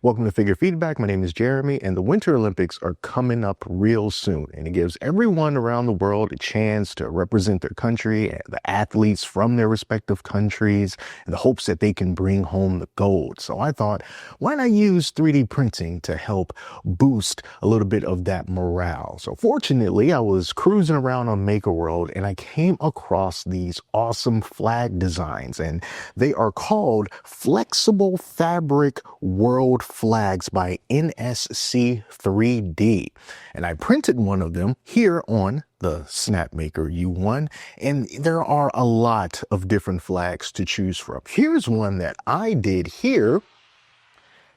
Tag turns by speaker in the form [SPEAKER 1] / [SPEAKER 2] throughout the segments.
[SPEAKER 1] Welcome to Figure Feedback. My name is Jeremy, and the Winter Olympics are coming up real soon. And it gives everyone around the world a chance to represent their country and the athletes from their respective countries in the hopes that they can bring home the gold. So I thought, why not use 3D printing to help boost a little bit of that morale? So fortunately, I was cruising around on Maker World and I came across these awesome flag designs, and they are called Flexible Fabric World Flags by NSC 3D. And I printed one of them here on the Snapmaker U1, and there are a lot of different flags to choose from. Here's one that I did here.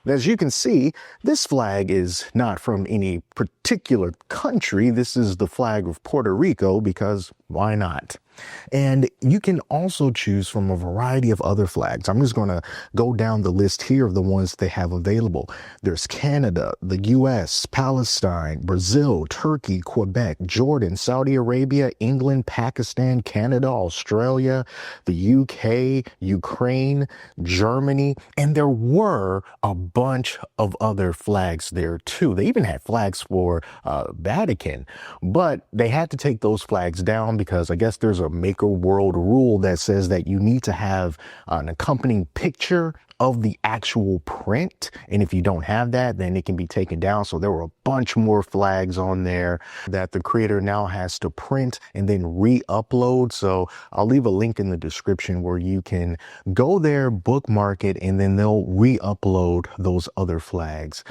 [SPEAKER 1] As you can see, this flag is not from any particular country. This is the flag of Puerto Rico because why not? And you can also choose from a variety of other flags. I'm just going to go down the list here of the ones they have available. There's Canada, the US, Palestine, Brazil, Turkey, Quebec, Jordan, Saudi Arabia, England, Pakistan, Canada, Australia, the UK, Ukraine, Germany, and there were a bunch of other flags there too. They even had flags for Vatican, but they had to take those flags down because I guess there's a Maker World rule that says that you need to have an accompanying picture of the actual print. And if you don't have that, then it can be taken down. So there were a bunch more flags on there that the creator now has to print and then re-upload. So I'll leave a link in the description where you can go there, bookmark it, and then they'll re-upload those other flags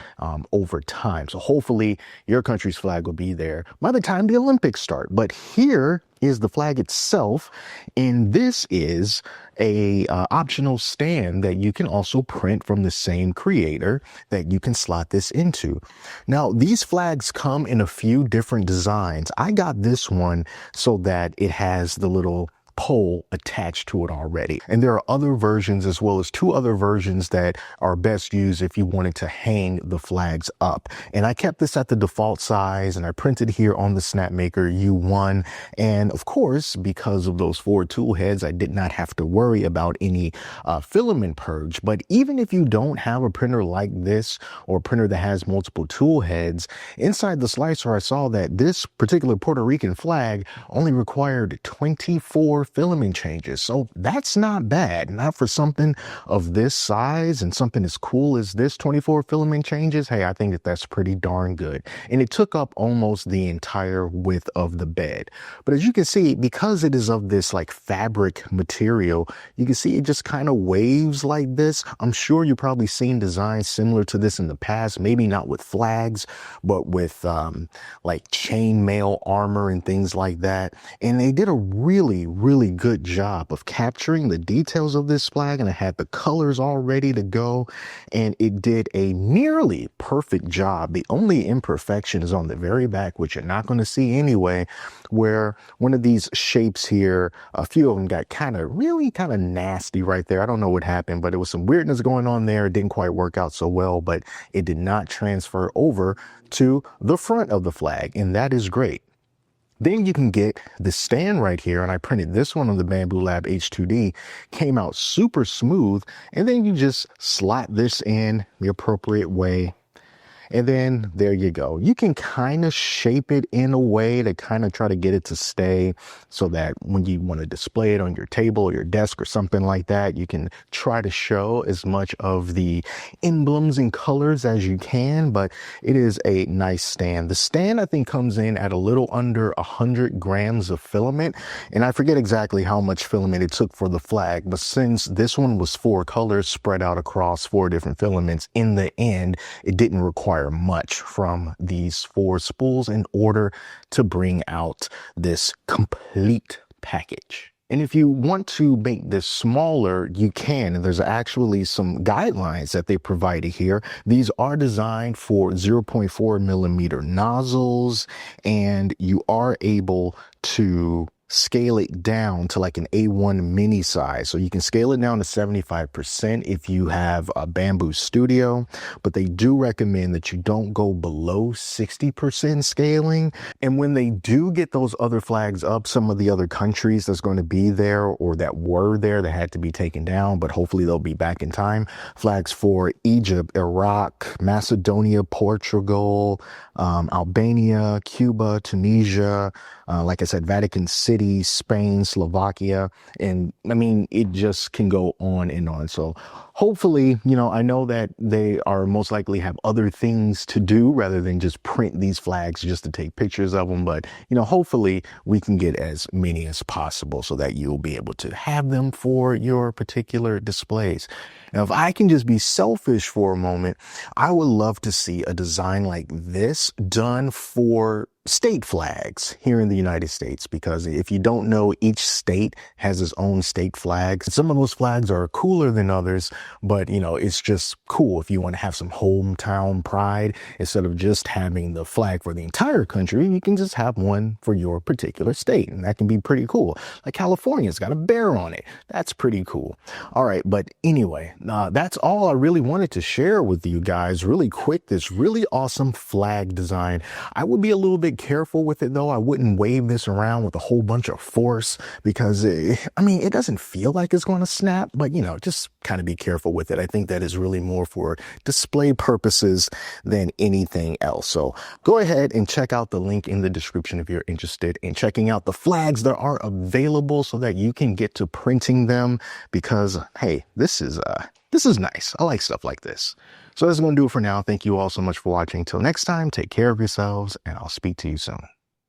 [SPEAKER 1] over time. So hopefully your country's flag will be there by the time the Olympics start. But here is the flag itself, and this is a optional stand that you can also print from the same creator that you can slot this into. Now, these flags come in a few different designs. I got this one so that it has the little pole attached to it already. And there are other versions as well as two other versions that are best used if you wanted to hang the flags up. And I kept this at the default size and I printed here on the Snapmaker U1. And of course, because of those 4 tool heads, I did not have to worry about any filament purge. But even if you don't have a printer like this or a printer that has multiple tool heads, inside the slicer, I saw that this particular Puerto Rican flag only required 24 filament changes. So that's not bad. Not for something of this size and something as cool as this, 24 filament changes. Hey, I think that that's pretty darn good. And it took up almost the entire width of the bed. But as you can see, because it is of this like fabric material, you can see it just kind of waves like this. I'm sure you've probably seen designs similar to this in the past, maybe not with flags, but with like chainmail armor and things like that. And they did a really good job of capturing the details of this flag, and it had the colors all ready to go, and it did a nearly perfect job. The only imperfection is on the very back, which you're not going to see anyway, where one of these shapes here, a few of them got really kind of nasty right there. I don't know what happened, but it was some weirdness going on there. It didn't quite work out so well, but it did not transfer over to the front of the flag, and that is great. Then you can get the stand right here, and I printed this one on the Bamboo Lab H2D, came out super smooth, and then you just slot this in the appropriate way. And then there you go. You can kind of shape it in a way to kind of try to get it to stay so that when you want to display it on your table or your desk or something like that, you can try to show as much of the emblems and colors as you can, but it is a nice stand. The stand, I think, comes in at a little under 100 grams of filament, and I forget exactly how much filament it took for the flag, but since this one was 4 colors spread out across 4 different filaments, in the end, it didn't require much from these 4 spools in order to bring out this complete package. And if you want to make this smaller, you can. And there's actually some guidelines that they provided here. These are designed for 0.4 millimeter nozzles, and you are able to scale it down to like an A1 mini size. So you can scale it down to 75% if you have a Bamboo Studio, but they do recommend that you don't go below 60% scaling. And when they do get those other flags up, some of the other countries that's going to be there or that were there that had to be taken down, but hopefully they'll be back in time. Flags for Egypt, Iraq, Macedonia, Portugal, Albania, Cuba, Tunisia, like I said, Vatican City, Spain, Slovakia. And I mean, it just can go on and on. So hopefully, I know that they are most likely have other things to do rather than just print these flags just to take pictures of them. But, hopefully we can get as many as possible so that you'll be able to have them for your particular displays. Now, if I can just be selfish for a moment, I would love to see a design like this done for state flags here in the United States, because if you don't know, each state has its own state flags. Some of those flags are cooler than others, but it's just cool if you want to have some hometown pride. Instead of just having the flag for the entire country, you can just have one for your particular state, and that can be pretty cool. Like California's got a bear on it. That's pretty cool. All right, but anyway, that's all I really wanted to share with you guys really quick. This really awesome flag design. I would be a little bit careful with it though. I wouldn't wave this around with a whole bunch of force because it doesn't feel like it's going to snap, but just kind of be careful with it. I think that is really more for display purposes than anything else. So go ahead and check out the link in the description if you're interested in checking out the flags that are available so that you can get to printing them, because hey, this is nice. I like stuff like this. So that's going to do it for now. Thank you all so much for watching. Till next time, take care of yourselves, and I'll speak to you soon.